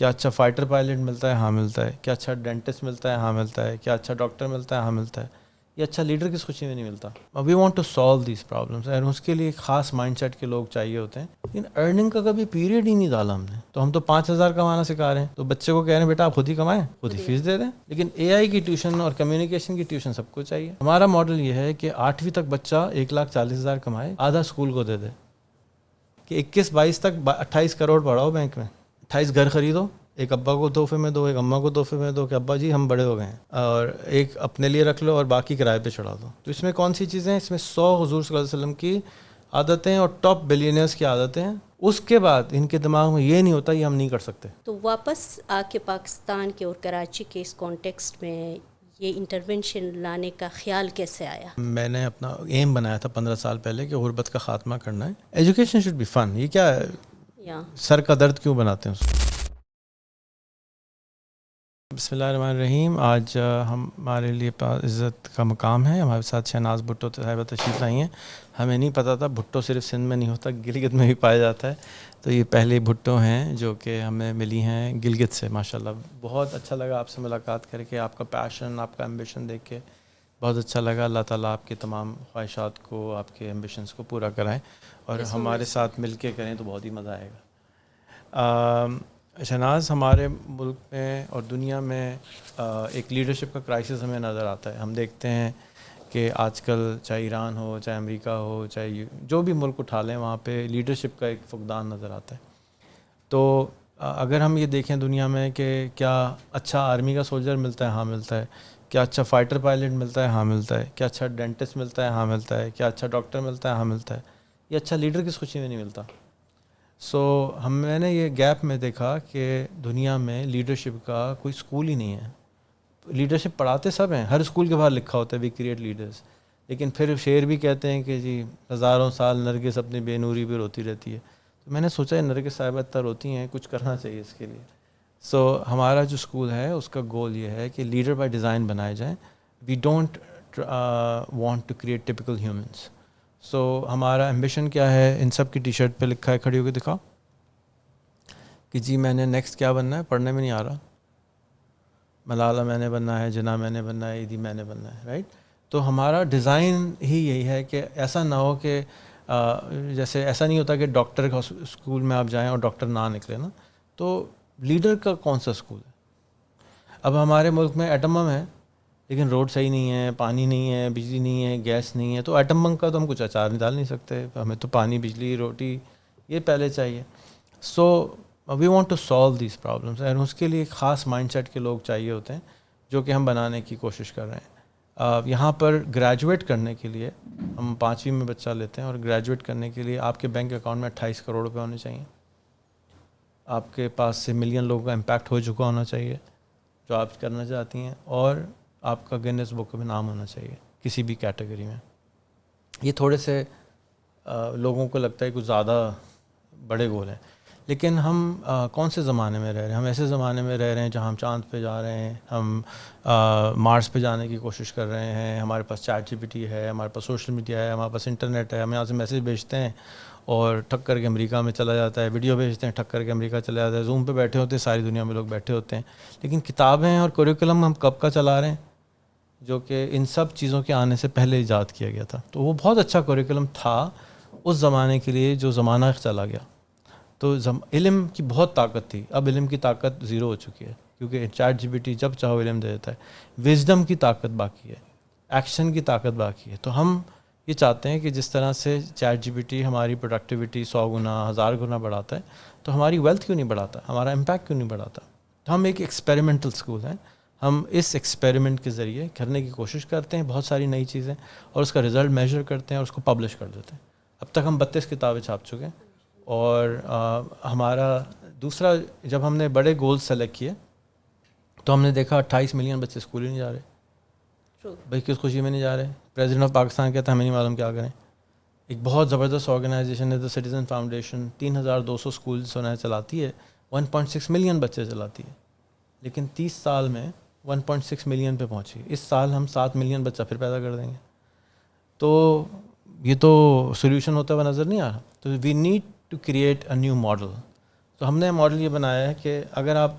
کیا اچھا fighter pilot ملتا ہے؟ ہاں ملتا ہے. کیا اچھا ڈینٹسٹ ملتا ہے؟ ہاں ملتا ہے. کیا اچھا ڈاکٹر ملتا ہے؟ ہاں ملتا ہے. یہ اچھا لیڈر کس خوشی میں نہیں ملتا. We want to solve these problems, اور اس کے لیے ایک خاص مائنڈ سیٹ کے لوگ چاہیے ہوتے ہیں. لیکن ارننگ کا کبھی پیریڈ ہی نہیں ڈالا ہم نے. تو ہم تو 5,000 کمانا سکھا رہے ہیں، تو بچے کو کہہ رہے ہیں بیٹا آپ خود ہی کمائیں، خود ہی فیس دے دیں. لیکن اے آئی کی ٹیوشن اور کمیونیکیشن کی ٹیوشن سب کو چاہیے. ہمارا ماڈل یہ ہے کہ 8ویں تک بچہ 1,40,000 کمائے، آدھا اسکول کو دے دے، کہ 21-22 تک 28 کروڑ پڑھاؤ بینک میں، 28 گھر خریدو، ایک ابا کو تحفے میں دو، ایک اماں کو تحفے میں دو کہ ابا جی ہم بڑے ہو گئے ہیں، اور ایک اپنے لیے رکھ لو اور باقی کرائے پہ چڑھا دو. تو اس میں کون سی چیزیں ہیں؟ اس میں 100 حضور صلی اللہ علیہ وسلم کی عادتیں اور ٹاپ بلینئرز کی عادتیں ہیں. اس کے بعد ان کے دماغ میں یہ نہیں ہوتا یہ ہم نہیں کر سکتے. تو واپس آ کے پاکستان کے اور کراچی کے اس کانٹیکسٹ میں یہ انٹرونشن لانے کا خیال کیسے آیا؟ میں نے اپنا ایم بنایا تھا 15 سال پہلے کہ غربت کا خاتمہ کرنا ہے. Education should be fun. یہ کیا ہے، سر کا درد کیوں بناتے ہیں اس کو. بسم اللہ الرحمن الرحیم. آج ہمارے لیے عزت کا مقام ہے، ہمارے ساتھ شہناز بھٹو صاحبہ تشریف لائی ہیں. ہمیں نہیں پتہ تھا بھٹو صرف سندھ میں نہیں ہوتا، گلگت میں بھی پایا جاتا ہے. تو یہ پہلے بھٹو ہیں جو کہ ہمیں ملی ہیں گلگت سے. ماشاءاللہ بہت اچھا لگا آپ سے ملاقات کر کے، آپ کا پیشن، آپ کا ایمبیشن دیکھ کے بہت اچھا لگا. اللہ تعالیٰ آپ کے تمام خواہشات کو، آپ کے ایمبیشنس کو پورا کرائیں، اور ہمارے ساتھ مل کے کریں تو بہت ہی مزہ آئے گا. شہناز، ہمارے ملک میں اور دنیا میں ایک لیڈرشپ کا کرائسس ہمیں نظر آتا ہے. ہم دیکھتے ہیں کہ آج کل چاہے ایران ہو، چاہے امریکہ ہو، چاہے جو بھی ملک اٹھا لیں، وہاں پہ لیڈرشپ کا ایک فقدان نظر آتا ہے. تو اگر ہم یہ دیکھیں دنیا میں کہ کیا اچھا آرمی کا سولجر ملتا ہے؟ ہاں ملتا ہے. کیا اچھا فائٹر پائلٹ ملتا ہے؟ ہاں ملتا ہے. کیا اچھا ڈینٹسٹ ملتا ہے؟ ہاں ملتا ہے. کیا اچھا ڈاکٹر ملتا ہے؟ ہاں ملتا ہے. یہ اچھا لیڈر کس خوشی میں نہیں ملتا. میں نے یہ گیپ میں دیکھا کہ دنیا میں لیڈرشپ کا کوئی اسکول ہی نہیں ہے. لیڈرشپ پڑھاتے سب ہیں، ہر اسکول کے باہر لکھا ہوتا ہے وی کریٹ لیڈرز، لیکن پھر شعر بھی کہتے ہیں کہ جی ہزاروں سال نرگس اپنی بے نوری پہ روتی رہتی ہے. تو میں نے سوچا نرگس صاحبہ اتنا روتی ہیں، کچھ کرنا چاہیے اس کے لیے. ہمارا جو اسکول ہے اس کا گول یہ ہے کہ لیڈر بائی ڈیزائن بنائے جائیں. We don't want to create typical humans. ہمارا ایمبیشن کیا ہے؟ ان سب کی ٹی شرٹ پہ لکھا ہے، کھڑی ہو کے دکھاؤ کہ جی میں نے نیکسٹ کیا بننا ہے. پڑھنے میں نہیں آ رہا. ملالہ میں نے بننا ہے، جناح میں نے بننا ہے، ایدھی میں نے بننا ہے، رائٹ. تو ہمارا ڈیزائن ہی یہی ہے کہ ایسا نہ ہو کہ جیسے ایسا نہیں ہوتا کہ ڈاکٹر کا اسکول میں آپ جائیں اور ڈاکٹر نہ نکلے نا. تو لیڈر کا کون سا اسکول ہے؟ اب ہمارے ملک میں ایٹم بم ہے لیکن روڈ صحیح نہیں ہے، پانی نہیں ہے، بجلی نہیں ہے، گیس نہیں ہے. تو ایٹم بم کا تو ہم کچھ اچار ڈال نہیں سکتے. ہمیں تو پانی، بجلی، روٹی یہ پہلے چاہیے. We want to solve these problems, اور اس کے لیے ایک خاص مائنڈ سیٹ کے لوگ چاہیے ہوتے ہیں جو کہ ہم بنانے کی کوشش کر رہے ہیں. یہاں پر گریجویٹ کرنے کے لیے ہم 5ویں میں بچہ لیتے ہیں، اور گریجویٹ کرنے کے لیے آپ کے بینک اکاؤنٹ میں 28 کروڑ روپے ہونے چاہیے. آپ کے پاس سے ملین لوگوں کا امپیکٹ ہو چکا ہونا چاہیے جو آپ کرنا چاہتی ہیں، اور آپ کا گنیس بک میں نام ہونا چاہیے کسی بھی کیٹیگری میں. یہ تھوڑے سے لوگوں کو لگتا ہے کچھ زیادہ بڑے گول ہیں، لیکن ہم کون سے زمانے میں رہ رہے ہیں؟ ہم ایسے زمانے میں رہ رہے ہیں جہاں ہم چاند پہ جا رہے ہیں، ہم مارس پہ جانے کی کوشش کر رہے ہیں. ہمارے پاس چیٹ جی پی ٹی ہے، ہمارے پاس سوشل میڈیا ہے، ہمارے پاس انٹرنیٹ ہے. ہم یہاں سے میسیج بھیجتے ہیں اور ٹھک کر کے امریکہ میں چلا جاتا ہے. ویڈیو بھیجتے ہیں، ٹھک کر کے امریکہ چلا جاتا ہے. زوم پہ بیٹھے ہوتے ہیں، ساری دنیا میں لوگ بیٹھے ہوتے ہیں. لیکن کتابیں اور کوریکولم ہم کب کا چلا رہے ہیں جو کہ ان سب چیزوں کے آنے سے پہلے ایجاد کیا گیا تھا. تو وہ بہت اچھا کوریکولم تھا اس زمانے کے لیے جو زمانہ چلا گیا. تو علم کی بہت طاقت تھی، اب علم کی طاقت زیرو ہو چکی ہے کیونکہ چیٹ جی پی ٹی جب چاہو علم دے دیتا ہے. وزڈم کی طاقت باقی ہے، ایکشن کی طاقت باقی ہے. تو ہم یہ چاہتے ہیں کہ جس طرح سے چیٹ جی پی ٹی ہماری پروڈکٹیوٹی 100 گنا 1000 گنا بڑھاتا ہے، تو ہماری ویلتھ کیوں نہیں بڑھاتا، ہمارا امپیکٹ کیوں نہیں بڑھاتا. تو ہم ایک ایکسپیریمنٹل اسکول ہیں. ہم اس ایکسپیریمنٹ کے ذریعے کرنے کی کوشش کرتے ہیں بہت ساری نئی چیزیں، اور اس کا رزلٹ میجر کرتے ہیں اور اس کو پبلش کر دیتے ہیں. اب تک ہم 32 کتابیں چھاپ چکے ہیں. اور ہمارا دوسرا، جب ہم نے بڑے گولز سلیکٹ کیے تو ہم نے دیکھا 28 ملین بچے اسکول ہی نہیں جا رہے. بھائی کس خوشی میں نہیں جا رہے؟ پریزیڈنٹ آف پاکستان کہتا ہے ہمیں نہیں معلوم کیا کریں. ایک بہت زبردست آرگنائزیشن ہے دا سٹیزن فاؤنڈیشن، 3200 اسکولس چلاتی ہے، 1.6 ملین بچے چلاتی ہے، لیکن 30 سال میں 1.6 ملین پہ پہنچی. اس سال ہم 7 ملین بچہ پھر پیدا کر دیں گے. تو یہ تو سولوشن ہوتا ہوا نظر نہیں آ رہا. تو we need to create a new model. تو ہم نے ماڈل یہ بنایا ہے کہ اگر آپ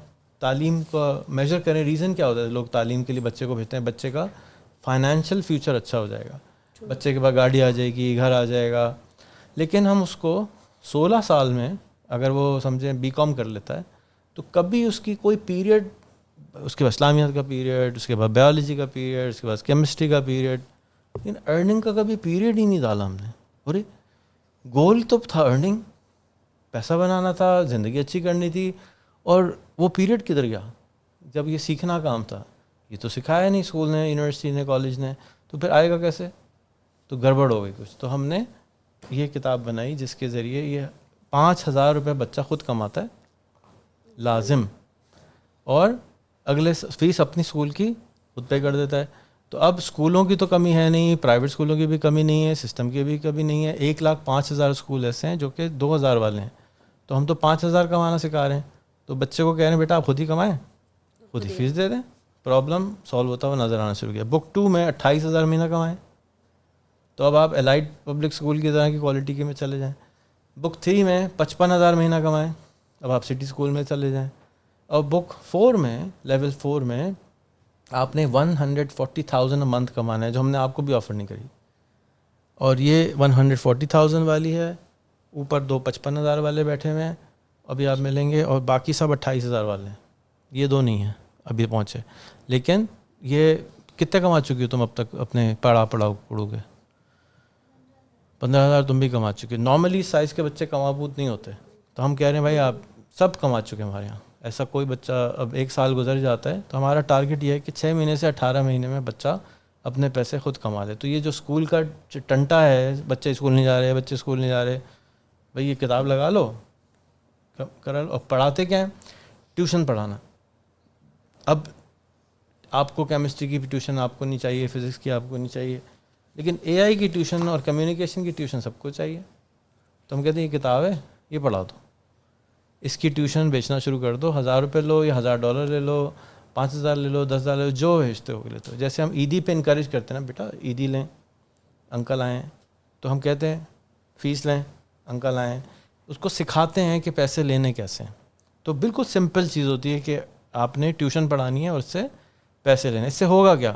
تعلیم کو میجر کریں، ریزن کیا ہوتا ہے لوگ تعلیم کے لیے بچے کو بھیجتے ہیں، بچے کا فائنینشیل فیوچر اچھا ہو جائے گا، بچے کے پاس گاڑی آ جائے گی، گھر آ جائے گا. لیکن ہم اس کو 16 سال میں اگر وہ سمجھیں BCom کر لیتا ہے تو کبھی اس کی کوئی پیریڈ، اس کے بعد اسلامیات کا پیریڈ، اس کے بعد بایولوجی کا پیریڈ، اس کے بعد کیمسٹری کا پیریڈ، لیکن ارننگ کا کبھی پیریڈ ہی نہیں ڈالا ہم نے. اور گول تو تھا ارننگ، پیسہ بنانا تھا، زندگی اچھی کرنی تھی، اور وہ پیریڈ کدھر گیا جب یہ سیکھنا کام تھا؟ یہ تو سکھایا نہیں اسکول نے، یونیورسٹی نے، کالج نے، تو پھر آئے گا کیسے؟ تو گڑبڑ ہو گئی کچھ. تو ہم نے یہ کتاب بنائی جس کے ذریعے یہ 5,000 روپے بچہ خود کماتا ہے لازم، اور اگلے فیس اپنی اسکول کی خود پے کر دیتا ہے. تو اب اسکولوں کی تو کمی ہے نہیں، پرائیویٹ اسکولوں کی بھی کمی نہیں ہے، سسٹم کی بھی کمی نہیں ہے. 1,05,000 اسکول ایسے ہیں جو کہ 2,000 والے ہیں، تو ہم تو 5,000 کمانا سکھا رہے ہیں. تو بچے کو کہہ رہے ہیں بیٹا آپ خود ہی کمائیں، خود ہی فیس دے دیں. پرابلم سالو ہوتا ہوا نظر آنا شروع کیا. بک 2 میں 28,000 مہینہ کمائیں، تو اب آپ الائٹ پبلک اسکول کی طرح کی کوالٹی کے میں چلے جائیں. بک 3 میں 55,000 مہینہ کمائیں، اب آپ سٹی اسکول میں چلے جائیں. اور بک 4 میں لیول 4 میں آپ نے 140,000 منتھ کمانا ہے، جو ہم نے آپ کو بھی آفر نہیں کری. اور یہ 140,000 والی ہے، اوپر 2 55,000 والے بیٹھے ہوئے ہیں ابھی آپ ملیں گے، اور باقی سب 28,000 والے ہیں. یہ 2 نہیں ہیں ابھی پہنچے. لیکن یہ کتنے کما چکی ہو تم اب تک اپنے پڑھو گے؟ 15,000 تم بھی کما چکے. نارملی سائز کے بچے کما بوت نہیں ہوتے، تو ہم کہہ رہے ہیں بھائی آپ سب کما چکے ہمارے یہاں. ایسا کوئی بچہ اب 1 سال گزر جاتا ہے تو ہمارا ٹارگٹ یہ ہے کہ 6 مہینے سے 18 مہینے میں بچہ اپنے پیسے خود کما لے. تو یہ جو اسکول کا ٹنٹا ہے، بچے اسکول نہیں جا رہے، بچے اسکول نہیں جا رہے، بھائی یہ کتاب لگا لو کرا لو. اور پڑھاتے کیا ہیں؟ ٹیوشن پڑھانا. اب آپ کو کیمسٹری کی ٹیوشن آپ کو نہیں چاہیے، فزکس کی آپ کو نہیں چاہیے، لیکن AI کی ٹیوشن اور کمیونیکیشن کی ٹیوشن سب کو چاہیے. تو ہم کہتے ہیں یہ کتاب ہے، یہ پڑھا دو، اس کی ٹیوشن بیچنا شروع کر دو. 1,000 روپے لو یا $1,000 لے لو، 5,000 لے لو، 10,000 لے لو، جو بھیجتے ہو لیتے ہو. جیسے ہم عیدی پہ انکریج کرتے ہیں نا، بیٹا عیدی لیں، انکل آئیں، تو ہم کہتے ہیں فیس لیں، انکل آئیں. اس کو سکھاتے ہیں کہ پیسے لینے کیسے ہیں. تو بالکل سمپل چیز ہوتی ہے کہ آپ نے ٹیوشن پڑھانی ہے اور اس سے پیسے لینے. اس سے ہوگا کیا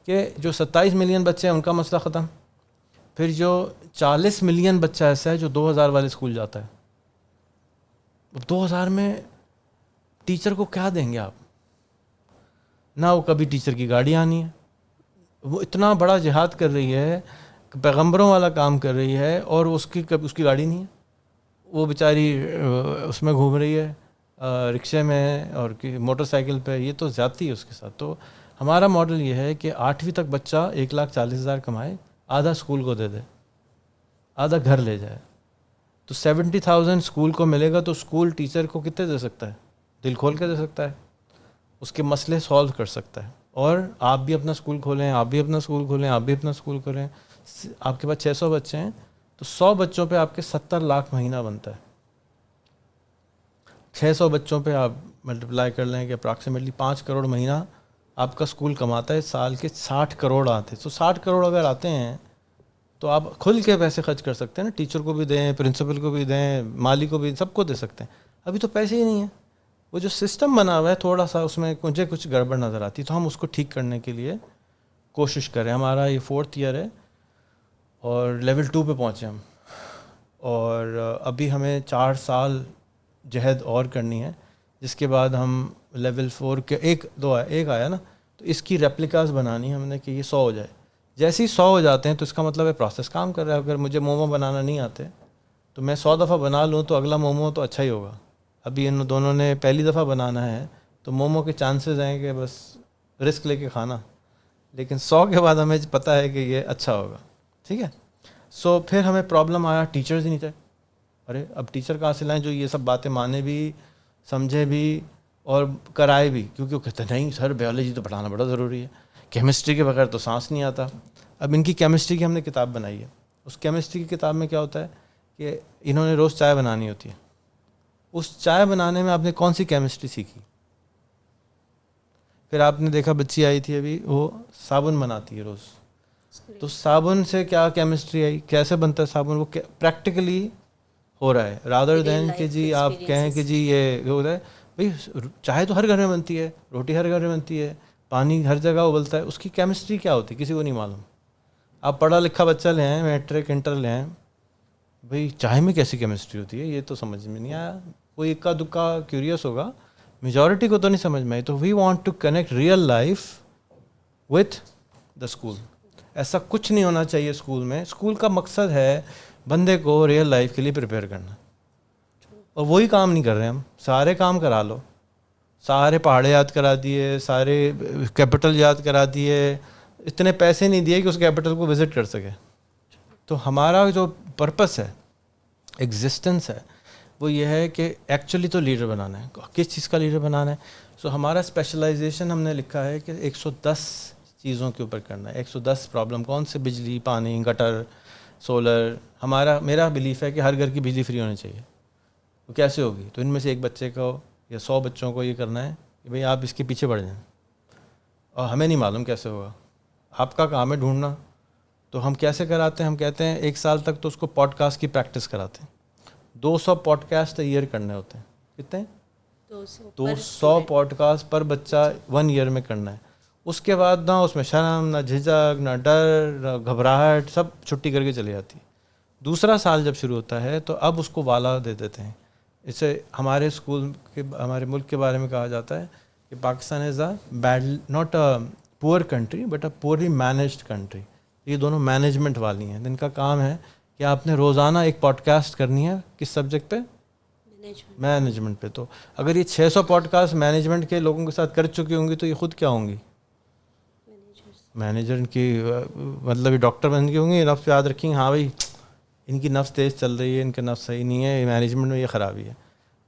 کہ جو 27 ملین بچے ہیں ان کا مسئلہ ختم. پھر جو 40 ملین بچہ ایسا ہے جو 2,000 والے اسکول جاتا ہے، 2,000 میں ٹیچر کو کیا دیں گے آپ؟ نہ وہ کبھی ٹیچر کی گاڑی آنی ہے، وہ اتنا بڑا جہاد کر رہی ہے، پیغمبروں والا کام کر رہی ہے، اور اس کی گاڑی نہیں ہے. وہ بیچاری اس میں گھوم رہی ہے رکشے میں اور موٹر سائیکل پہ. یہ تو زیادتی ہے اس کے ساتھ. تو ہمارا ماڈل یہ ہے کہ 8ویں تک بچہ 1,40,000 کمائے، آدھا اسکول کو دے دے، آدھا گھر لے جائے. تو 70,000 اسکول کو ملے گا، تو اسکول ٹیچر کو کتنے دے سکتا ہے؟ دل کھول کے دے سکتا ہے، اس کے مسئلے سالو کر سکتا ہے. اور آپ بھی اپنا اسکول کھولیں، آپ بھی اپنا اسکول کھولیں، آپ بھی اپنا اسکول کھولیں. آپ کے پاس 600 بچے ہیں تو 100 بچوں پہ آپ کے 70 لاکھ مہینہ بنتا ہے. 600 بچوں پہ آپ ملٹیپلائی کر لیں کہ اپراکسیمیٹلی 5 کروڑ مہینہ آپ کا اسکول کماتا ہے. سال کے 60 کروڑ آتے ہیں. تو 60 کروڑ اگر آتے ہیں تو آپ کھل کے پیسے خرچ کر سکتے ہیں نا. ٹیچر کو بھی دیں، پرنسپل کو بھی دیں، مالی کو بھی، سب کو دے سکتے ہیں. ابھی تو پیسے ہی نہیں ہیں. وہ جو سسٹم بنا ہوا ہے تھوڑا سا اس میں مجھے کچھ گڑبڑ نظر آتی، تو ہم اس کو ٹھیک کرنے کے لیے کوشش کریں. ہمارا یہ 4تھ ایئر ہے اور لیول 2 پہ پہنچے ہم، اور ابھی ہمیں 4 سال جہد اور کرنی ہے، جس کے بعد ہم لیول 4 کے ایک آیا نا، تو اس کی ریپلیکاز بنانی ہے ہم نے کہ یہ 100 ہو جائے. جیسے ہی 100 ہو جاتے ہیں تو اس کا مطلب ہے پروسیس کام کر رہا ہے. اگر مجھے مومو بنانا نہیں آتے تو میں 100 دفعہ بنا لوں تو اگلا مومو تو اچھا ہی ہوگا. ابھی ان دونوں نے پہلی دفعہ بنانا ہے تو مومو کے چانسز ہیں کہ بس رسک لے کے کھانا، لیکن 100 کے بعد ہمیں پتہ ہے کہ یہ اچھا ہوگا. ٹھیک ہے. سو پھر ہمیں پرابلم آیا، ٹیچرز ہی نہیں تھے. ارے اب ٹیچر کہاں سے لائیں جو یہ سب باتیں مانے بھی، سمجھے بھی اور کرائے بھی، کیونکہ وہ کہتے ہیں نہیں سر بایولوجی تو پڑھانا بڑا ضروری ہے، کیمسٹری کے بغیر تو سانس نہیں آتا. اب ان کی کیمسٹری کی ہم نے کتاب بنائی ہے. اس کیمسٹری کی کتاب میں کیا ہوتا ہے کہ انہوں نے روز چائے بنانی ہوتی ہے. اس چائے بنانے میں آپ نے کون سی کیمسٹری سیکھی؟ پھر آپ نے دیکھا بچی آئی تھی ابھی، وہ صابن بناتی ہے روز، تو صابن سے کیا کیمسٹری آئی، کیسے بنتا ہے صابن، وہ پریکٹیکلی ہو رہا ہے, رادر دین کہ جی آپ کہیں کہ جی یہ ہوتا ہے. بھائی چائے تو ہر گھر میں بنتی ہے, روٹی ہر گھر میں بنتی ہے, پانی ہر جگہ ابلتا ہے, اس کی کیمسٹری کیا ہوتی ہے کسی کو نہیں معلوم. آپ پڑھا لکھا بچہ لے آئیں, میٹرک انٹر لے آئیں, بھائی چائے میں کیسی کیمسٹری ہوتی ہے یہ تو سمجھ میں نہیں آیا. کوئی اکا دکا کیوریس ہوگا, میجورٹی کو تو نہیں سمجھ میں آئی. تو we want to connect real life with the school. ایسا کچھ نہیں ہونا چاہیے اسکول میں. اسکول کا مقصد ہے بندے کو ریئل لائف کے لیے پریپیئر کرنا, اور وہی کام نہیں کر رہے ہم. سارے کام کرا لو, سارے پہاڑے یاد کرا دیے, سارے کیپٹل یاد کرا دیے, اتنے پیسے نہیں دیے کہ اس کیپٹل کو وزٹ کر سکے. تو ہمارا جو پرپس ہے, ایگزسٹنس ہے, وہ یہ ہے کہ ایکچولی تو لیڈر بنانا ہے. کس چیز کا لیڈر بنانا ہے؟ سو ہمارا اسپیشلائزیشن ہم نے لکھا ہے کہ 110 چیزوں کے اوپر کرنا ہے. 110 پرابلم. کون سے؟ بجلی, پانی, گٹر, سولر. میرا بلیف ہے کہ ہر گھر کی بجلی فری ہونی چاہیے. وہ کیسے ہوگی؟ تو ان میں سے ایک بچے کو یا 100 بچوں کو یہ کرنا ہے کہ بھئی آپ اس کے پیچھے بڑھ جائیں, اور ہمیں نہیں معلوم کیسے ہوگا. آپ کا کام ہے ڈھونڈنا. تو ہم کیسے کراتے ہیں؟ ہم کہتے ہیں 1 سال تک تو اس کو پوڈ کاسٹ کی پریکٹس کراتے ہیں. 200 پوڈ کاسٹ ایئر کرنے ہوتے ہیں. کتنے؟ 200 پوڈ کاسٹ پر بچہ 1 ایئر میں کرنا ہے. اس کے بعد نہ اس میں شرم, نہ جھجک, نہ ڈر, نہ گھبراہٹ, سب چھٹی کر کے چلی جاتی ہے. دوسرا سال جب شروع ہوتا ہے تو اب اس کو والا دے دیتے ہیں. اسے ہمارے اسکول کے, ہمارے ملک کے بارے میں کہا جاتا ہے کہ پاکستان از اے بیڈ, ناٹ اے پور country but a poorly managed country. یہ دونوں مینجمنٹ والی ہیں جن کا کام ہے کہ آپ نے روزانہ ایک پوڈ کاسٹ کرنی ہے. کس سبجیکٹ پہ؟ مینجمنٹ پہ. تو اگر یہ 600 پوڈ کاسٹ مینجمنٹ کے لوگوں کے ساتھ کر چکی ہوں گی تو یہ خود کیا ہوں گی؟ مینیجر کی, مطلب یہ ڈاکٹر بن گئی ہوں گی, نفس یاد رکھیں گے ہاں بھائی ان کی نفس تیز چل رہی ہے, ان کا نفس صحیح نہیں ہے, مینجمنٹ میں یہ خرابی ہے.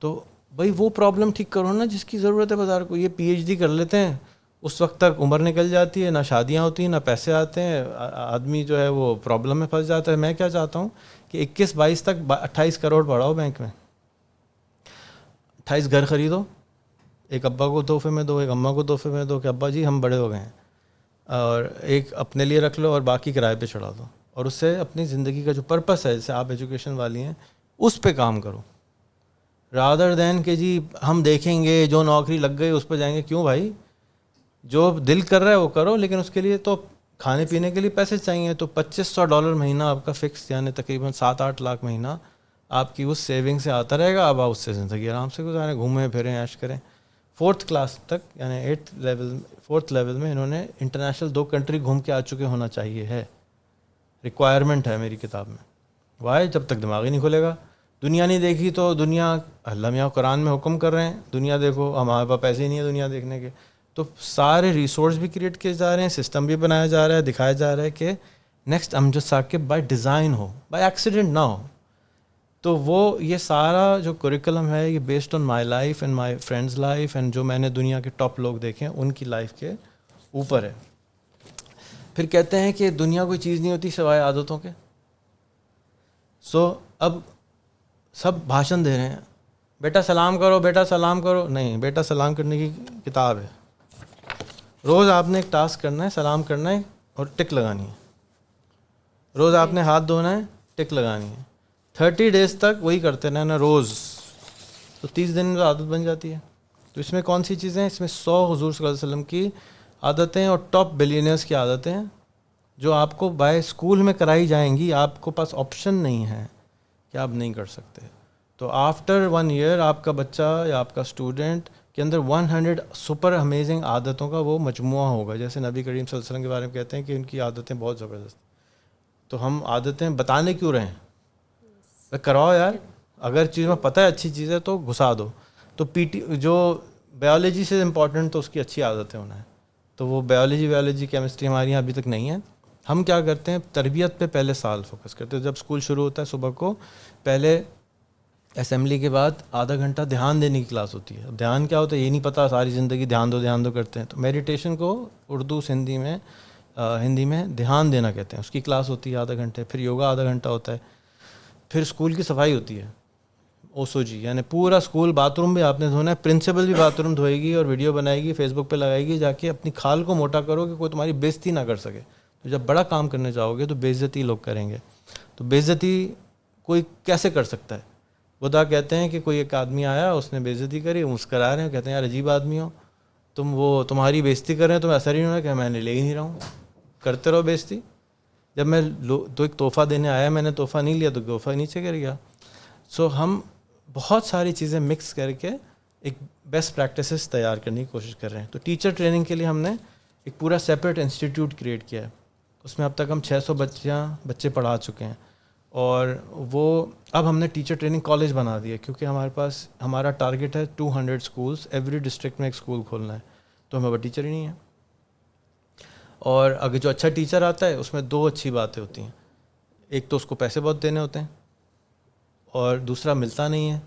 تو بھائی وہ پرابلم ٹھیک کرو نا جس کی ضرورت ہے بازار کو. یہ PhD کر لیتے ہیں, اس وقت تک عمر نکل جاتی ہے, نہ شادیاں ہوتی ہیں, نہ پیسے آتے ہیں, آدمی جو ہے وہ پرابلم میں پھنس جاتا ہے. میں کیا چاہتا ہوں کہ 21-22 تک 28 کروڑ بڑھاؤ بینک میں, 28 گھر خریدو, ایک ابا کو تحفے میں دو, ایک اماں کو تحفے میں دو کہ ابا جی ہم بڑے ہو گئے ہیں, اور ایک اپنے لیے رکھ لو اور باقی کرائے پہ چڑھا دو. اور اس سے اپنی زندگی کا جو پرپس ہے, جیسے آپ ایجوکیشن والی ہیں, اس پہ کام کرو, رادر دین کہ جی ہم دیکھیں گے جو نوکری لگ گئی اس پہ جائیں گے. کیوں بھائی؟ جو دل کر رہا ہے وہ کرو, لیکن اس کے لیے تو کھانے پینے کے لیے پیسے چاہیے. تو $2500 مہینہ آپ کا فکس, یعنی تقریباً 7-8 لاکھ مہینہ آپ کی اس سیونگ سے آتا رہے گا. اب آپ اس سے زندگی آرام سے گزاریں, گھومیں پھریں, عیش کریں. 4th کلاس تک یعنی 4th لیول میں انہوں نے انٹرنیشنل 2 کنٹری گھوم کے آ چکے ہونا چاہیے ہے. ریکوائرمنٹ ہے میری کتاب میں. وائی؟ جب تک دماغ ہی نہیں کھلے گا. دنیا نہیں دیکھی تو دنیا, اللہ میاں قرآن میں حکم کر رہے ہیں دنیا دیکھو, ہمارے پاس پیسے ہی نہیں ہے دنیا دیکھنے کے. تو سارے ریسورس بھی کریٹ کیے جا رہے ہیں, سسٹم بھی بنایا جا رہا ہے, دکھایا جا رہا ہے کہ next Amjad Saqib by design who, by accident نہ ہو. تو وہ یہ سارا جو کریکلم ہے یہ based on my life and my friends life and جو میں نے دنیا کے ٹاپ لوگ دیکھے ہیں ان کی لائف کے اوپر ہے. پھر کہتے ہیں کہ دنیا کوئی چیز نہیں ہوتی سوائے عادتوں کے. سو اب سب بھاشن دے رہے ہیں, بیٹا سلام کرو, بیٹا سلام کرو. نہیں, بیٹا سلام کرنے کی کتاب ہے. روز آپ نے ایک ٹاسک کرنا ہے, سلام کرنا ہے اور ٹک لگانی ہے. روز آپ نے ہاتھ دھونا ہے, ٹک لگانی ہے. 30 days تک وہی کرتے رہنا روز, تو 30 دن میں عادت بن جاتی ہے. تو اس میں کون سی چیزیں ہیں؟ اس میں 100 حضور صلی اللہ علیہ وسلم کی عادتیں اور ٹاپ بلینئرز کی عادتیں ہیں جو آپ کو بائی اسکول میں کرائی جائیں گی. آپ کو پاس آپشن نہیں ہے کہ آپ نہیں کر سکتے. تو آفٹر 1 year آپ کا بچہ یا آپ کا اسٹوڈنٹ کے اندر 100 سپر امیزنگ عادتوں کا وہ مجموعہ ہوگا. جیسے نبی کریم صلی اللہ علیہ وسلم کے بارے میں کہتے ہیں کہ ان کی عادتیں بہت زبردست. تو ہم عادتیں بتانے کیوں رہے ہیں؟ کراؤ یار, اگر چیز میں پتہ ہے اچھی چیز ہے تو گھسا دو. تو جو بایولوجی سے امپورٹنٹ تو اس کی اچھی عادتیں ہونا ہے. تو وہ بایولوجی کیمسٹری ہماری یہاں ابھی تک نہیں ہے. ہم کیا کرتے ہیں, تربیت پہ پہلے سال فوکس کرتے ہیں. جب اسکول شروع ہوتا ہے صبح کو, پہلے اسمبلی کے بعد آدھا گھنٹہ دھیان دینے کی کلاس ہوتی ہے. اب دھیان کیا ہوتا ہے یہ نہیں پتہ, ساری زندگی دھیان دو کرتے ہیں. تو میڈیٹیشن کو اردو ہندی میں دھیان دینا کہتے ہیں. اس کی کلاس ہوتی ہے آدھا گھنٹے. پھر یوگا آدھا گھنٹہ ہوتا ہے. پھر اسکول کی صفائی ہوتی ہے, OSOG یعنی پورا اسکول. باتھ روم بھی آپ نے دھونا ہے, پرنسپل بھی باتھ روم دھوئے گی اور ویڈیو بنائے گی, فیس بک پہ لگائے گی, جا کے اپنی کھال کو موٹا کرو کہ کوئی تمہاری بے عزتی نہ کر سکے. تو جب بڑا کام کرنے جاؤ گے تو بے عزتی لوگ کریں گے. تو بے عزتی کوئی کیسے کر سکتا ہے؟ خدا کہتے ہیں کہ کوئی ایک آدمی آیا, اس نے بے عزتی کری, مسکرا رہے ہیں, کہتے ہیں یار عجیب آدمی ہو تم, وہ تمہاری بےزتی کر رہے ہیں, تمہیں اثر ہی نہیں ہو رہا کہ میں نے لے ہی نہیں رہا ہوں, کرتے رہو بےزتی. جب میں تو ایک تحفہ دینے آیا, میں نے تحفہ نہیں لیا تو تحفہ نیچے گر گیا. سو ہم بہت ساری چیزیں مکس کر کے ایک بیسٹ پریکٹسز تیار کرنے کی کوشش کر رہے ہیں. تو ٹیچر ٹریننگ کے لیے ہم نے ایک پورا سیپریٹ انسٹیٹیوٹ کریٹ کیا ہے. اس میں اب تک ہم 600 بچے پڑھا چکے ہیں, اور وہ اب ہم نے ٹیچر ٹریننگ کالج بنا دیا, کیونکہ ہمارے پاس ہمارا ٹارگیٹ ہے 200 اسکولس, ایوری ڈسٹرکٹ میں ایک اسکول کھولنا ہے, تو ہمیں وہ ٹیچر ہی نہیں ہے. اور اگر جو اچھا ٹیچر آتا ہے اس میں 2 اچھی باتیں ہوتی ہیں, ایک تو اس کو پیسے بہت دینے ہوتے ہیں, اور دوسرا ملتا نہیں ہے,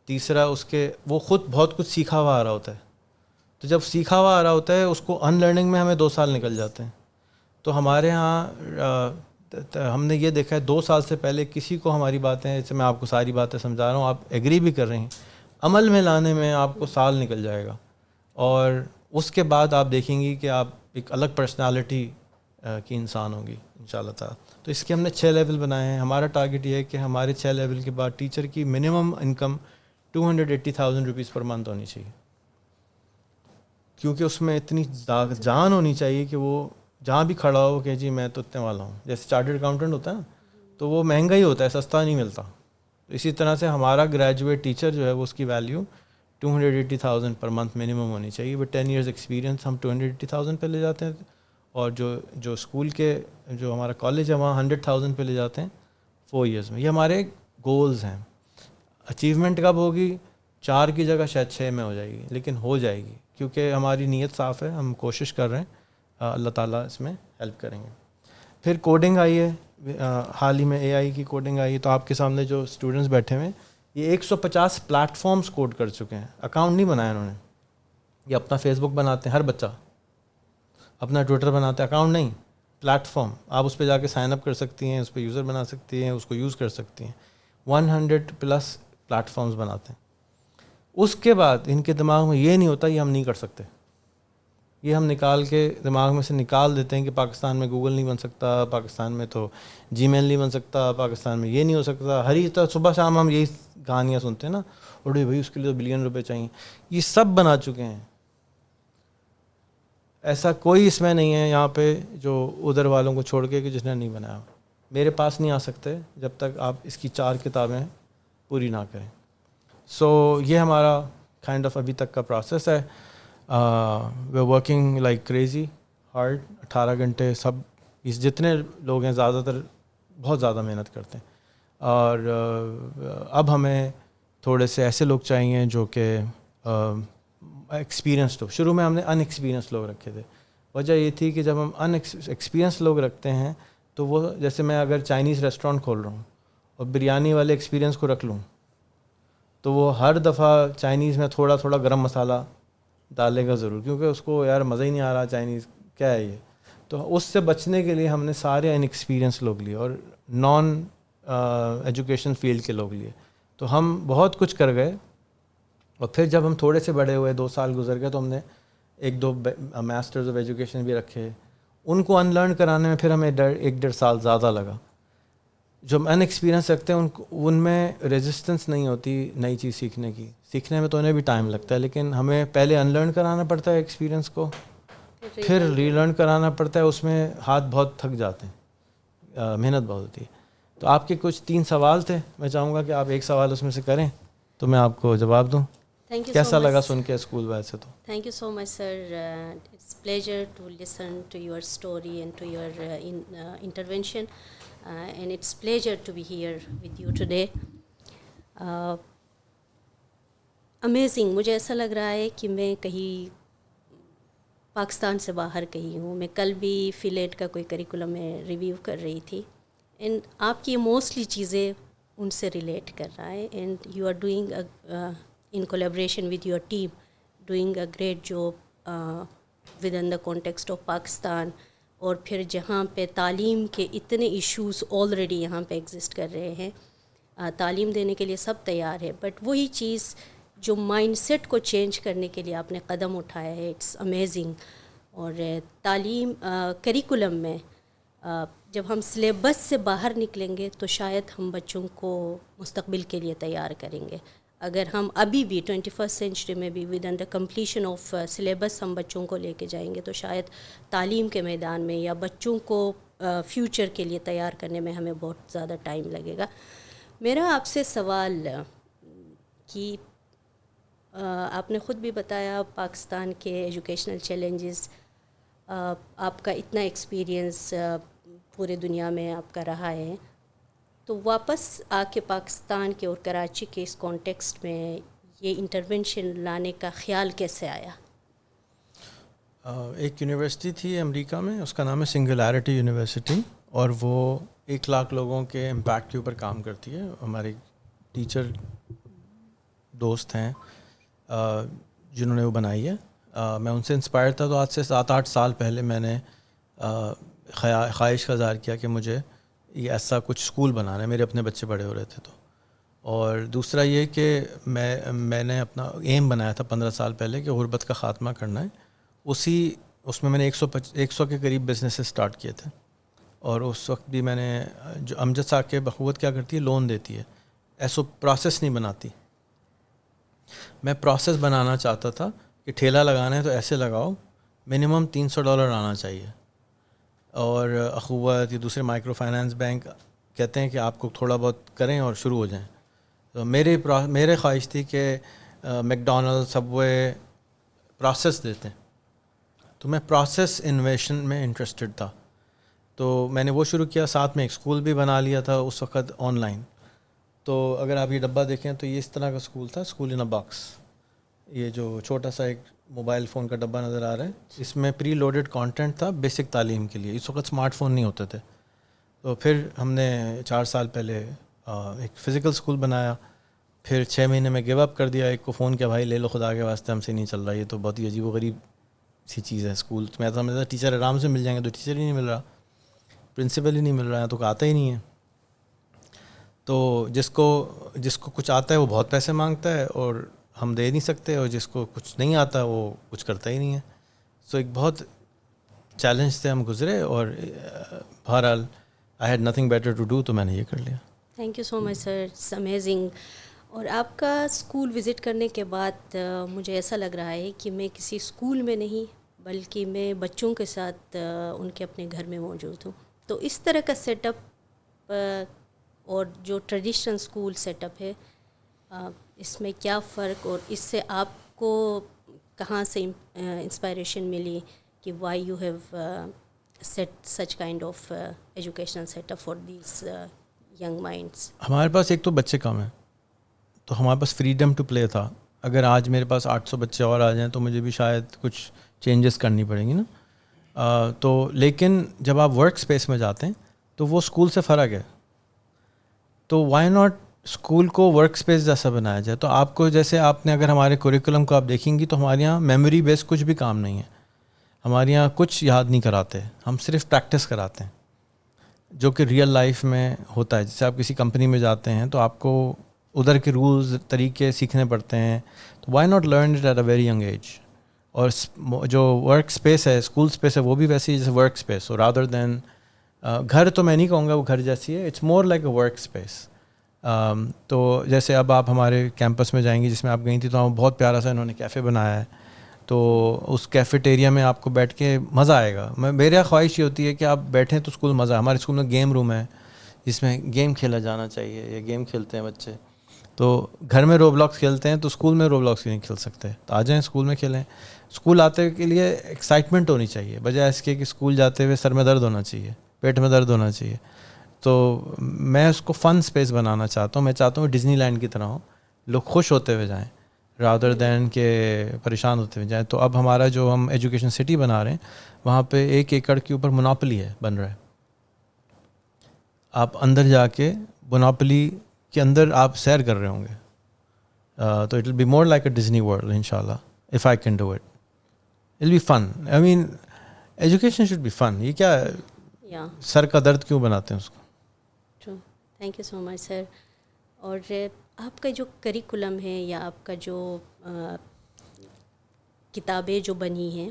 تیسرا اس کے وہ خود بہت کچھ سیکھا ہوا آ رہا ہوتا ہے. تو جب سیکھا ہوا آ رہا ہوتا ہے اس کو ان لرننگ میں ہمیں 2 سال نکل جاتے ہیں. تو ہمارے ہاں ہم نے یہ دیکھا ہے 2 سال سے پہلے کسی کو ہماری باتیں, جیسے میں آپ کو ساری باتیں سمجھا رہا ہوں, آپ ایگری بھی کر رہے ہیں, عمل میں لانے میں آپ کو سال نکل جائے گا, اور اس کے بعد آپ دیکھیں گی کہ آپ ایک الگ پرسنالٹی کی انسان ہوگی انشاءاللہ تعالیٰ. تو اس کے ہم نے 6 لیول بنائے ہیں. ہمارا ٹارگیٹ یہ ہے کہ ہمارے 6 لیول کے بعد ٹیچر کی minimum income 280,000 rupees per month ہونی چاہیے, کیونکہ اس میں اتنی جان ہونی چاہیے کہ وہ جہاں بھی کھڑا ہو کہ جی میں تو اتنے والا ہوں. جیسے چارٹرڈ اکاؤنٹنٹ ہوتا ہے نا, تو وہ مہنگا ہی ہوتا ہے, سستا نہیں ملتا. اسی طرح سے ہمارا گریجویٹ ٹیچر جو ہے وہ اس کی ویلیو 280,000 پر منتھ منیمم ہونی چاہیے. وہ 10 ایئرز ایکسپیرینس ہم 280,000 پہ لے جاتے ہیں, اور جو اسکول کے جو ہمارا کالج ہے وہاں 100,000 پہ لے جاتے ہیں 4 ایئرز میں. یہ ہمارے گولز ہیں. اچیومنٹ کب ہوگی؟ 4 کی جگہ شاید 6 میں ہو جائے گی, لیکن ہو جائے گی, کیونکہ ہماری نیت صاف ہے, ہم کوشش کر رہے ہیں, اللہ تعالیٰ اس میں ہیلپ کریں گے. پھر کوڈنگ آئی ہے, حال ہی میں اے آئی کی کوڈنگ آئی ہے. تو آپ کے سامنے جو اسٹوڈنٹس بیٹھے ہوئے ہیں یہ 150 پلیٹ فارمز کوڈ کر چکے ہیں. اکاؤنٹ نہیں بنایا انہوں نے, یہ اپنا فیس بک بناتے ہیں, ہر بچہ اپنا ٹویٹر بناتے ہیں, اکاؤنٹ نہیں, پلیٹ فارم. آپ اس پہ جا کے سائن اپ کر سکتی ہیں, اس پہ یوزر بنا سکتی ہیں, اس کو یوز کر سکتی ہیں. 100+ پلیٹ فارمز بناتے ہیں. اس کے بعد ان کے دماغ میں یہ نہیں ہوتا یہ ہم نہیں کر سکتے. یہ ہم نکال کے دماغ میں سے نکال دیتے ہیں کہ پاکستان میں گوگل نہیں بن سکتا, پاکستان میں تو جی میل نہیں بن سکتا, پاکستان میں یہ نہیں ہو سکتا. ہر ہی طرح صبح شام ہم یہی کہانیاں سنتے ہیں نا, اڑے بھائی اس کے لیے تو بلین روپے چاہیے. یہ سب بنا چکے ہیں. ایسا کوئی اس میں نہیں ہے یہاں پہ جو ادھر والوں کو چھوڑ کے کہ جس نے نہیں بنایا. میرے پاس نہیں آ سکتے جب تک آپ اس کی 4 کتابیں پوری نہ کریں. سو یہ ہمارا کائنڈ آف ابھی تک کا پروسیس ہے. We working like crazy hard. 18 گھنٹے سب اس جتنے لوگ ہیں زیادہ تر بہت زیادہ محنت کرتے ہیں. اور اب ہمیں تھوڑے سے ایسے لوگ چاہیے جو کہ ایکسپیرینسڈ ہو. شروع میں ہم نے ان ایکسپیرینس لوگ رکھے تھے. وجہ یہ تھی کہ جب ہم ان ایکسپیرینس لوگ رکھتے ہیں تو وہ, جیسے میں اگر چائنیز ریسٹورینٹ کھول رہا ہوں اور بریانی والے ایکسپیرینس کو رکھ لوں تو وہ ہر دفعہ چائنیز میں تھوڑا تھوڑا گرم مسالہ ڈالے گا ضرور, کیونکہ اس کو یار مزہ ہی نہیں آ رہا چائنیز کیا ہے یہ. تو اس سے بچنے کے لیے ہم نے سارے ان ایکسپیرینس لوگ لیے اور نان ایجوکیشن فیلڈ کے لوگ لیے. تو ہم بہت کچھ کر گئے. اور پھر جب ہم تھوڑے سے بڑے ہوئے, 2 سال گزر گئے, تو ہم نے 1-2 ماسٹرز آف ایجوکیشن بھی رکھے. ان کو ان لرن کرانے میں پھر ہمیں 1-1.5 سال زیادہ لگا. جو ہم ان ایکسپیرینس رکھتے ہیں ان میں ریزسٹنس نہیں ہوتی نئی چیز سیکھنے کی. سیکھنے میں تو انہیں بھی ٹائم لگتا ہے, لیکن ہمیں پہلے ان لرن کرانا پڑتا ہے ایکسپیرینس کو, پھر ری لرن کرانا پڑتا ہے. اس میں ہاتھ بہت تھک جاتے ہیں, محنت بہت ہوتی ہے. تو آپ کے کچھ 3 سوال تھے, میں چاہوں گا کہ آپ ایک سوال اس میں سے کریں تو میں آپ کو جواب دوں. کیسا لگا سن کے اسکول ویسے تو؟ Thank you so much sir. It's pleasure to listen to your story and to your intervention and it's pleasure to be here with you today. Amazing. مجھے ایسا لگ رہا ہے کہ میں کہیں پاکستان سے باہر کہیں ہوں. میں کل بھی فیلیٹ کا کوئی کریکولم میں ریویو کر رہی تھی, اینڈ آپ کی موسٹلی چیزیں ان سے ریلیٹ کر رہا ہے. And you are doing in collaboration with your team, doing a great job within the context of Pakistan. اور پھر جہاں پہ تعلیم کے اتنے ایشوز آلریڈی یہاں پہ ایگزسٹ کر رہے ہیں, تعلیم دینے کے لیے سب تیار ہے, بٹ وہی چیز جو مائنڈ سیٹ کو چینج کرنے کے لیے آپ نے قدم اٹھایا ہے, اٹس امیزنگ. اور تعلیم کریکولم میں جب ہم سلیبس سے باہر نکلیں گے تو شاید ہم بچوں کو مستقبل کے لیے تیار کریں گے. اگر ہم ابھی بھی 21 سینچری میں بھی with in the completion of syllabus ہم بچوں کو لے کے جائیں گے تو شاید تعلیم کے میدان میں یا بچوں کو فیوچر کے لیے تیار کرنے میں ہمیں بہت زیادہ ٹائم لگے گا. میرا آپ سے سوال کہ آپ نے خود بھی بتایا پاکستان کے ایجوکیشنل چیلنجز، آپ کا اتنا ایکسپیرینس پورے دنیا میں آپ کا رہا ہے، تو واپس آ کے پاکستان کے اور کراچی کے اس کانٹیکسٹ میں یہ انٹرونشن لانے کا خیال کیسے آیا؟ ایک یونیورسٹی تھی امریکہ میں، اس کا نام ہے سنگولیرٹی یونیورسٹی، اور وہ 1,00,000 لوگوں کے امپیکٹ کے اوپر کام کرتی ہے. ہمارے ٹیچر دوست ہیں جنہوں نے وہ بنائی ہے. میں ان سے انسپائر تھا، تو آج سے 7-8 سال پہلے میں نے خواہش کا اظہار کیا کہ مجھے یہ ایسا کچھ اسکول بنانا ہے. میرے اپنے بچے بڑے ہو رہے تھے تو. اور دوسرا یہ کہ میں نے اپنا ایم بنایا تھا 15 سال پہلے کہ غربت کا خاتمہ کرنا ہے. اس میں نے 100 کے قریب بزنس اسٹارٹ کیے تھے. اور اس وقت بھی میں نے جو امجد صاحب بقوت کیا کرتی ہے، لون دیتی ہے، ایسو پروسیس نہیں بناتی. میں پروسیس بنانا چاہتا تھا کہ ٹھیلا لگانا ہے تو ایسے لگاؤ، منیمم $300 آنا چاہیے. اور اخوت یا دوسرے مائکرو فائنانس بینک کہتے ہیں کہ آپ کو تھوڑا بہت کریں اور شروع ہو جائیں. تو میرے خواہش تھی کہ میک ڈونلڈ، سب وے پروسیس دیتے ہیں، تو میں پروسیس انویشن میں انٹرسٹڈ تھا. تو میں نے وہ شروع کیا، ساتھ میں ایک اسکول بھی بنا لیا تھا اس وقت آن لائن. تو اگر آپ یہ ڈبہ دیکھیں تو یہ اس طرح کا اسکول تھا، اسکول ان اے باکس. یہ جو چھوٹا سا ایک موبائل فون کا ڈبہ نظر آ رہا ہے، اس میں پری لوڈڈ کانٹینٹ تھا بیسک تعلیم کے لیے. اس وقت اسمارٹ فون نہیں ہوتے تھے. تو پھر ہم نے 4 سال پہلے ایک فزیکل اسکول بنایا. پھر 6 مہینے میں گیو اپ کر دیا. ایک کو فون کیا، بھائی لے لو خدا کے واسطے، ہم سے نہیں چل رہا، یہ تو بہت ہی عجیب و غریب سی چیز ہے اسکول. میں تو سمجھتا ٹیچر آرام سے مل جائیں گے، تو ٹیچر ہی نہیں مل رہا، پرنسپل ہی نہیں مل رہا ہے، تو آتا ہی نہیں ہے. تو جس کو کچھ آتا ہے وہ بہت پیسے مانگتا ہے اور ہم دے نہیں سکتے، اور جس کو کچھ نہیں آتا وہ کچھ کرتا ہی نہیں ہے. سو ایک بہت چیلنج سے ہم گزرے، اور بہرحال I had nothing better to do, تو میں نے یہ کر لیا. Thank you so much sir, it's amazing. اور آپ کا اسکول وزٹ کرنے کے بعد مجھے ایسا لگ رہا ہے کہ میں کسی اسکول میں نہیں بلکہ میں بچوں کے ساتھ ان کے اپنے گھر میں موجود ہوں. تو اس طرح کا سیٹ اپ اور جو ٹریڈیشنل اسکول سیٹ اپ ہے، اس میں کیا فرق، اور اس سے آپ کو کہاں سے انسپائریشن ملی کہ why you have set such kind of educational set up for these young minds? ہمارے پاس ایک تو بچے کم ہیں، تو ہمارے پاس فریڈم ٹو پلے تھا. اگر آج میرے پاس 800 بچے اور آ جائیں تو مجھے بھی شاید کچھ چینجز کرنی پڑیں گی نا. تو لیکن جب آپ ورک اسپیس میں جاتے ہیں تو وہ اسکول سے فرق ہے. تو وائی ناٹ اسکول کو ورک اسپیس جیسا بنایا جائے. تو آپ کو جیسے آپ نے اگر ہمارے کوریکولم کو آپ دیکھیں گی تو ہمارے یہاں میموری بیس کچھ بھی کام نہیں ہے. ہمارے یہاں کچھ یاد نہیں کراتے، ہم صرف پریکٹس کراتے ہیں، جو کہ ریئل لائف میں ہوتا ہے. جیسے آپ کسی کمپنی میں جاتے ہیں تو آپ کو ادھر کے رولز طریقے سیکھنے پڑتے ہیں. تو why not learn it at a very young age. اور جو ورک اسپیس ہے، اسکول اسپیس ہے، وہ بھی ویسی ہے جیسے ورک اسپیس ہو، رادر دین گھر. تو میں نہیں کہوں گا وہ گھر جیسی ہے، it's more like a work space. تو جیسے اب آپ ہمارے کیمپس میں جائیں گی جس میں آپ گئی تھی، تو بہت پیارا سا انہوں نے کیفے بنایا ہے. تو اس کیفیٹیریا میں آپ کو بیٹھ کے مزہ آئے گا. میرا خواہش یہ ہوتی ہے کہ آپ بیٹھیں تو اسکول مزہ. ہمارے اسکول میں گیم روم ہے جس میں گیم کھیلا جانا چاہیے، یا گیم کھیلتے ہیں بچے. تو گھر میں رو بلاکس کھیلتے ہیں تو اسکول میں رو بلاکس نہیں کھیل سکتے، تو آ جائیں اسکول میں کھیلیں. اسکول آتے کے لیے ایکسائٹمنٹ ہونی چاہیے، بجائے اس کے کہ اسکول جاتے ہوئے سر میں درد ہونا چاہیے، پیٹ میں درد ہونا چاہیے. تو میں اس کو فن اسپیس بنانا چاہتا ہوں. میں چاہتا ہوں ڈزنی لینڈ کی طرح ہو، لوگ خوش ہوتے ہوئے جائیں رادر دین کہ پریشان ہوتے ہوئے جائیں. تو اب ہمارا جو ہم ایجوکیشن سٹی بنا رہے ہیں، وہاں پہ 1 ایکڑ کے اوپر مونوپلی ہے، بن رہا ہے. آپ اندر جا کے مونوپلی کے اندر آپ سیر کر رہے ہوں گے. تو it will be more like a Disney World ان شاء اللہ، if I can do it. It will be fun. I mean education should be fun. یہ کیا سر کا درد کیوں بناتے ہیں اس کو؟ تھینک یو سو مچ سر. اور آپ کا جو کریکولم ہے یا آپ کا جو کتابیں جو بنی ہیں،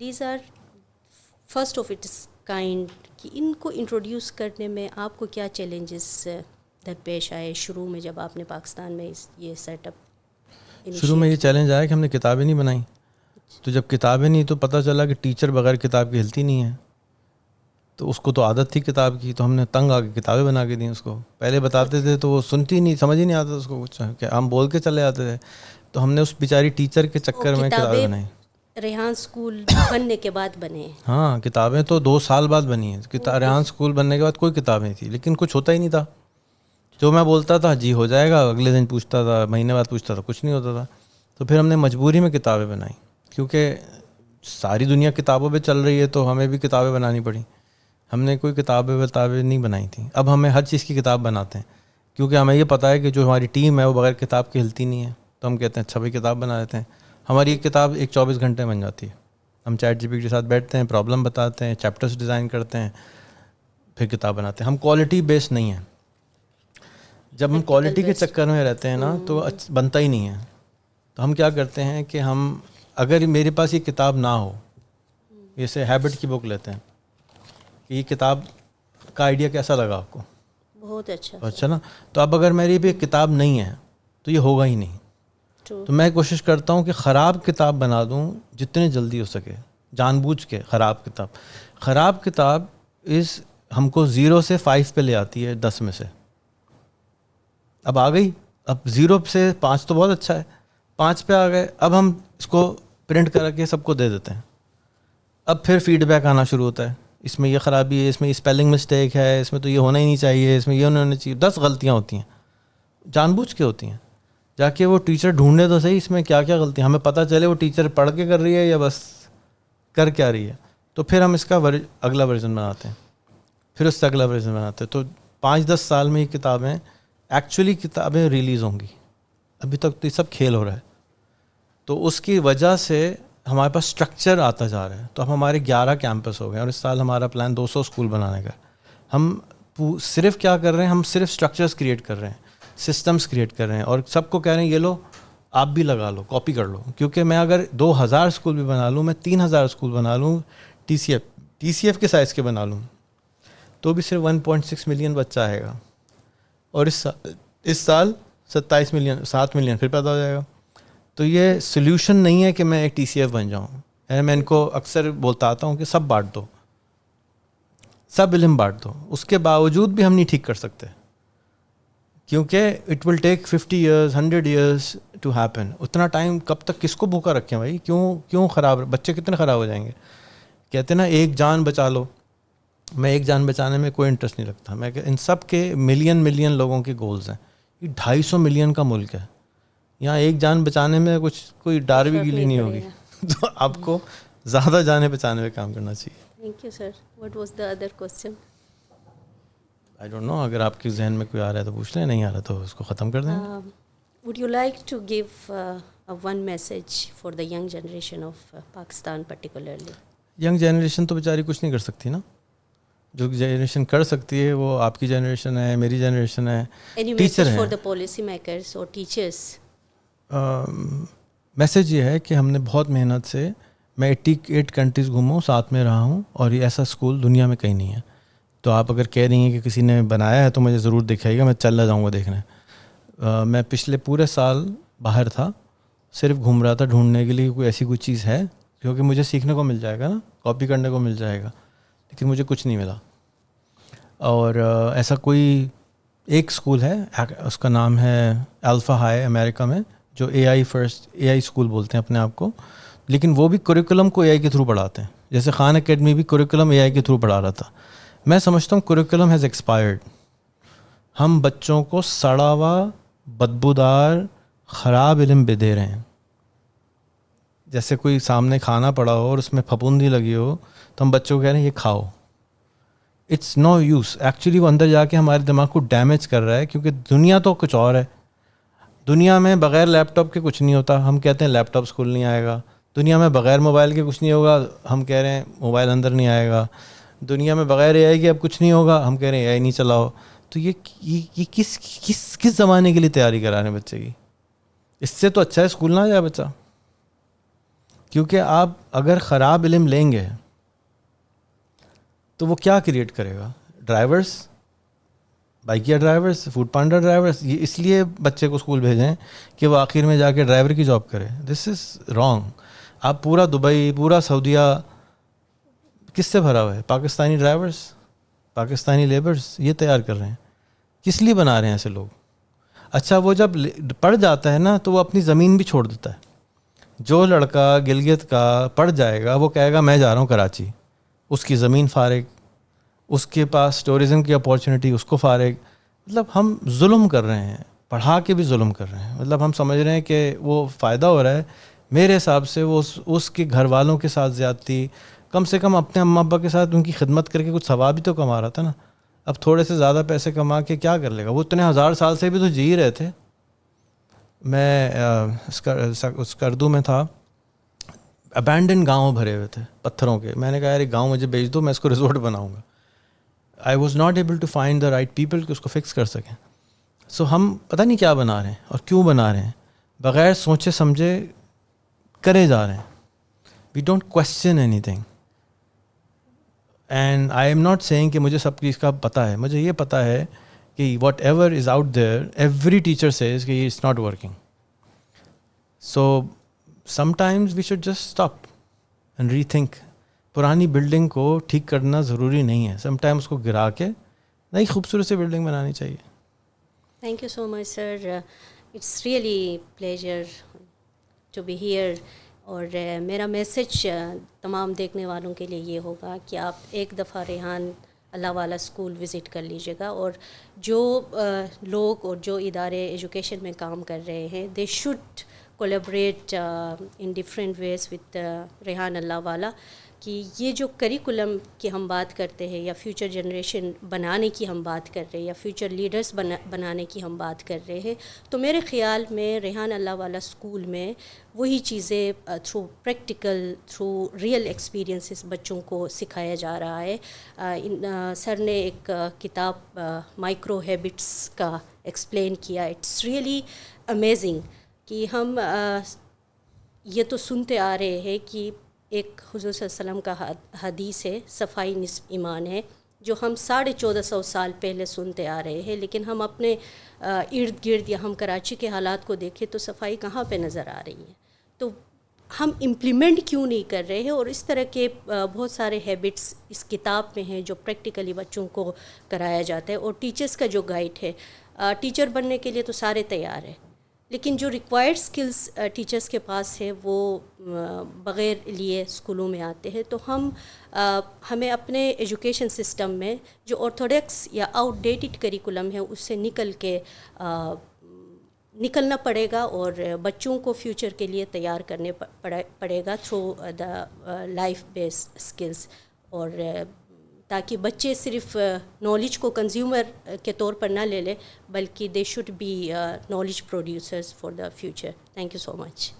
these are first of its kind کی ان کو انٹروڈیوس کرنے میں آپ کو کیا چیلنجز درپیش آئے شروع میں جب آپ نے پاکستان میں یہ سیٹ اپ؟ شروع میں یہ چیلنج آیا کہ ہم نے کتابیں نہیں بنائیں. تو جب کتابیں نہیں تو پتہ چلا کہ ٹیچر بغیر کتاب کی ہلتی نہیں ہے. تو اس کو تو عادت تھی کتاب کی, تو ہم نے تنگ آ کے کتابیں بنا کے دیں اس کو. پہلے بتاتے تھے تو وہ سنتی نہیں, سمجھ ہی نہیں آتا اس کو کچھ, کہ ہم بول کے چلے آتے تھے. تو ہم نے اس بیچاری ٹیچر کے چکر میں کتابیں بنائیں. ریحان اسکول بننے کے بعد بنے؟ ہاں, کتابیں تو 2 سال بعد بنی ہیں. ریحان اسکول بننے کے بعد کوئی کتاب نہیں تھی, لیکن کچھ ہوتا ہی نہیں تھا. جو میں بولتا تھا جی ہو جائے گا, اگلے دن پوچھتا تھا, مہینے بعد پوچھتا تھا, کچھ نہیں ہوتا تھا. تو پھر ہم نے مجبوری میں کتابیں بنائیں, کیونکہ ساری دنیا کتابوں پہ چل رہی ہے تو ہمیں بھی کتابیں بنانی پڑیں. ہم نے کوئی کتابیں نہیں بنائی تھیں. اب ہمیں ہر چیز کی کتاب بناتے ہیں, کیونکہ ہمیں یہ پتہ ہے کہ جو ہماری ٹیم ہے وہ بغیر کتاب کے ہلتی نہیں ہے. تو ہم کہتے ہیں اچھا بھائی کتاب بنا دیتے ہیں. ہماری ایک کتاب 24 گھنٹے بن جاتی ہے. ہم چیٹ جی پی ٹی کے ساتھ بیٹھتے ہیں, پرابلم بتاتے ہیں, چیپٹرز ڈیزائن کرتے ہیں, پھر کتاب بناتے ہیں. ہم کوالٹی بیس نہیں ہیں. جب ہم کوالٹی کے چکر میں رہتے ہیں نا تو بنتا ہی نہیں ہے. تو ہم کیا کرتے ہیں کہ ہم, اگر میرے پاس یہ کتاب نہ ہو, جیسے ہیبٹ کی بک لیتے ہیں, کہ یہ کتاب کا آئیڈیا کیسا لگا آپ کو؟ بہت اچھا. اچھا نا. تو اب اگر میری بھی ایک کتاب نہیں ہے تو یہ ہوگا ہی نہیں. تو میں کوشش کرتا ہوں کہ خراب کتاب بنا دوں جتنے جلدی ہو سکے, جان بوجھ کے. خراب کتاب ہم کو 0 سے 5 پہ لے آتی ہے 10 میں سے. اب آ گئی, اب 0 سے 5 تو بہت اچھا ہے, 5 پہ آ گئے, اب ہم اس کو پرنٹ کر کے سب کو دے دیتے ہیں. اب پھر فیڈ بیک آنا شروع ہوتا ہے, اس میں یہ خرابی ہے, اس میں اسپیلنگ مسٹیک ہے, اس میں تو یہ ہونا ہی نہیں چاہیے, اس میں یہ ہونا چاہیے. 10 غلطیاں ہوتی ہیں, جان بوجھ کے ہوتی ہیں. جا کے وہ ٹیچر ڈھونڈے تو صحیح اس میں کیا کیا غلطیاں, ہمیں پتہ چلے وہ ٹیچر پڑھ کے کر رہی ہے یا بس کر کیا رہی ہے. تو پھر ہم اس کا اگلا ورژن بناتے ہیں, پھر اس سے اگلا ورژن بناتے ہیں. تو 5-10 سال میں یہ کتابیں ایکچولی کتابیں ریلیز ہوں گی. ابھی تک تو یہ سب کھیل ہو رہا ہے. تو اس کی وجہ سے ہمارے پاس اسٹرکچر آتا جا رہا ہے. تو اب ہمارے 11 کیمپس ہو گئے, اور اس سال ہمارا پلان 200 اسکول بنانے کا. ہم صرف کیا کر رہے ہیں, ہم صرف اسٹرکچرز کریٹ کر رہے ہیں, سسٹمز کریٹ کر رہے ہیں, اور سب کو کہہ رہے ہیں یہ لو آپ بھی لگا لو, کاپی کر لو. کیونکہ میں اگر 2000 اسکول بھی بنا لوں, میں 3000 اسکول بنا لوں, ٹی سی ایف کے سائز کے بنا لوں, تو بھی صرف 1.6 ملین بچہ آئے گا. اور اس سال 27 ملین 7 ملین پھر پیدا ہو جائے گا. تو یہ سلیوشن نہیں ہے کہ میں ایک ٹی سی ایف بن جاؤں. میں ان کو اکثر بولتا آتا ہوں کہ سب بانٹ دو, سب علم بانٹ دو. اس کے باوجود بھی ہم نہیں ٹھیک کر سکتے, کیونکہ it will take 50 years 100 years to happen. اتنا ٹائم کب تک کس کو بھوکا رکھیں بھائی؟ کیوں خراب, بچے کتنے خراب ہو جائیں گے. کہتے ہیں نا ایک جان بچا لو. میں ایک جان بچانے میں کوئی انٹرسٹ نہیں رکھتا. میں ان سب کے ملین لوگوں کے گولز ہیں. یہ 250 ملین کا ملک ہے, یہاں ایک جان بچانے میں کوئی ڈار بھی گیلی نہیں ہوگی. تو آپ کو زیادہ جانیں بچانے میں کام کرنا چاہیے. Thank you sir. What was the other question? I don't know, اگر آپ کے ذہن میں کوئی آ رہا ہے تو پوچھ لیں, نہیں آ رہا تو اس کو ختم کر دیں. Would you like to give one message for the young generation of Pakistan particularly? Young generation تو بیچاری کچھ نہیں کر سکتی نا. جو جنریشن کر سکتی ہے وہ آپ کی جنریشن ہے, میری جنریشن ہے, ٹیچر ہیں. فار دا پالیسی میکرز اور ٹیچرس, میسج یہ ہے کہ ہم نے بہت محنت سے, میں 88 کنٹریز گھوما ہوں, ساتھ میں رہا ہوں, اور یہ ایسا اسکول دنیا میں کہیں نہیں ہے. تو آپ اگر کہہ رہی ہیں کہ کسی نے بنایا ہے تو مجھے ضرور دکھائیے گا, میں چلا جاؤں گا دیکھنے. میں پچھلے پورے سال باہر تھا, صرف گھوم رہا تھا ڈھونڈنے کے لیے کوئی ایسی کوئی چیز ہے, کیونکہ مجھے سیکھنے کو مل جائے گا نا, کاپی کرنے کو مل جائے گا, لیکن مجھے کچھ نہیں ملا. اور ایسا کوئی ایک اسکول ہے, اس کا نام ہے الفا ہائی, امریکہ میں, جو اے آئی اسکول بولتے ہیں اپنے آپ کو, لیکن وہ بھی کریکولم کو اے آئی کے تھرو پڑھاتے ہیں. جیسے خان اکیڈمی بھی کریکولم اے آئی کے تھرو پڑھا رہا تھا. میں سمجھتا ہوں کریکولم ہیز ایکسپائرڈ. ہم بچوں کو سڑا ہوا بدبودار خراب علم بھی دے رہے ہیں. جیسے کوئی سامنے کھانا پڑا ہو اور اس میں پھپھوندی لگی ہو تو ہم بچوں کو کہہ رہے ہیں یہ کھاؤ. It's no use. ایکچولی وہ اندر جا کے ہمارے دماغ کو ڈیمیج کر رہا ہے, کیونکہ دنیا تو کچھ اور ہے. دنیا میں بغیر لیپ ٹاپ کے کچھ نہیں ہوتا, ہم کہتے ہیں لیپ ٹاپ اسکول نہیں آئے گا. دنیا میں بغیر موبائل کے کچھ نہیں ہوگا, ہم کہہ رہے ہیں موبائل اندر نہیں آئے گا. دنیا میں بغیر اے آئی کے اب کچھ نہیں ہوگا, ہم کہہ رہے ہیں اے آئی نہیں چلاؤ. تو یہ کس زمانے کے لیے تیاری کرا رہے ہیں بچے کی؟ اس سے تو اچھا ہے اسکول نہ جائے بچہ. کیونکہ آپ اگر خراب علم لیں گے تو وہ کیا کریٹ کرے گا؟ Drivers, Bykea drivers, food panda drivers. یہ اس لیے بچے کو اسکول بھیجیں کہ وہ آخر میں جا کے ڈرائیور کی جاب کرے. دس از رانگ. آپ پورا دبئی، پورا سعودیہ کس سے بھرا ہوا ہے؟ پاکستانی ڈرائیورس، پاکستانی لیبرس یہ تیار کر رہے ہیں. کس لیے بنا رہے ہیں ایسے لوگ؟ اچھا وہ جب پڑھ جاتا ہے نا تو وہ اپنی زمین بھی چھوڑ دیتا ہے. جو لڑکا گلگت کا پڑھ جائے گا وہ کہے گا میں جا رہا ہوں کراچی، اس کی زمین فارغ، اس کے پاس ٹورزم کی اپارچونیٹی اس کو فارغ. مطلب ہم ظلم کر رہے ہیں، پڑھا کے بھی ظلم کر رہے ہیں. مطلب ہم سمجھ رہے ہیں کہ وہ فائدہ ہو رہا ہے. میرے حساب سے وہ اس کے گھر والوں کے ساتھ زیادتی، کم سے کم اپنے اماں ابا کے ساتھ ان کی خدمت کر کے کچھ ثواب بھی تو کما رہا تھا نا. اب تھوڑے سے زیادہ پیسے کما کے کیا کر لے گا؟ وہ اتنے 1000 سال سے بھی تو جی رہے تھے. میں اسکردو میں تھا، ابینڈن گاؤں بھرے ہوئے تھے پتھروں کے. میں نے کہا یار ایک گاؤں مجھے بیچ دو، میں اس کو ریزورٹ بناؤں گا. I was not able to find the right people کہ اس کو فکس کر سکیں. سو ہم پتہ نہیں کیا بنا رہے ہیں اور کیوں بنا رہے ہیں، بغیر سوچے سمجھے کرے جا رہے ہیں. We don't question anything. And I am not saying کہ مجھے سب چیز کا پتہ ہے. مجھے یہ پتہ ہے کہ whatever is out there every teacher says کہ it's not working. So sometimes we should just stop and rethink. پرانی بلڈنگ کو ٹھیک کرنا ضروری نہیں ہے، سم ٹائم اس کو گرا کے نئی خوبصورت سی بلڈنگ بنانی چاہیے. Thank you so much sir. It's really pleasure to be here. اور میرا میسج تمام دیکھنے والوں کے لیے یہ ہوگا کہ آپ ایک دفعہ ریحان اللہ والا اسکول وزٹ کر لیجیے گا. اور جو لوگ اور جو ادارے ایجوکیشن میں کام کر رہے ہیں they should collaborate in different ways with Rehan Allahwala. کہ یہ جو کریکولم کی ہم بات کرتے ہیں یا فیوچر جنریشن بنانے کی ہم بات کر رہے ہیں یا فیوچر لیڈرز بنانے کی ہم بات کر رہے ہیں، تو میرے خیال میں ریحان اللہ والا اسکول میں وہی چیزیں through practical, through real experiences بچوں کو سکھایا جا رہا ہے. سر نے ایک کتاب مائکرو ہیبٹس کا ایکسپلین کیا. اٹس ریئلی امیزنگ کہ ہم یہ تو سنتے آ رہے ہیں کہ ایک حضور صلی اللہ علیہ وسلم کا حدیث ہے صفائی نصف ایمان ہے، جو ہم 1450 سال پہلے سنتے آ رہے ہیں، لیکن ہم اپنے ارد گرد یا ہم کراچی کے حالات کو دیکھیں تو صفائی کہاں پہ نظر آ رہی ہے. تو ہم امپلیمنٹ کیوں نہیں کر رہے ہیں؟ اور اس طرح کے بہت سارے ہیبٹس اس کتاب میں ہیں جو پریکٹیکلی بچوں کو کرایا جاتا ہے. اور ٹیچرس کا جو گائیڈ ہے، ٹیچر بننے کے لیے تو سارے تیار ہیں، لیکن جو ریکوائرڈ سکلز ٹیچرس کے پاس ہے وہ بغیر لیے اسکولوں میں آتے ہیں. تو ہمیں اپنے ایجوکیشن سسٹم میں جو آرتھوڈکس یا آؤٹ ڈیٹڈ کریکولم ہے اس سے نکلنا پڑے گا اور بچوں کو فیوچر کے لیے تیار کرنے پڑے گا through the life based skills. اور تاکہ بچے صرف نالج کو کنزیومر کے طور پر نہ لے لیں بلکہ they should be knowledge producers for the future. Thank you so much.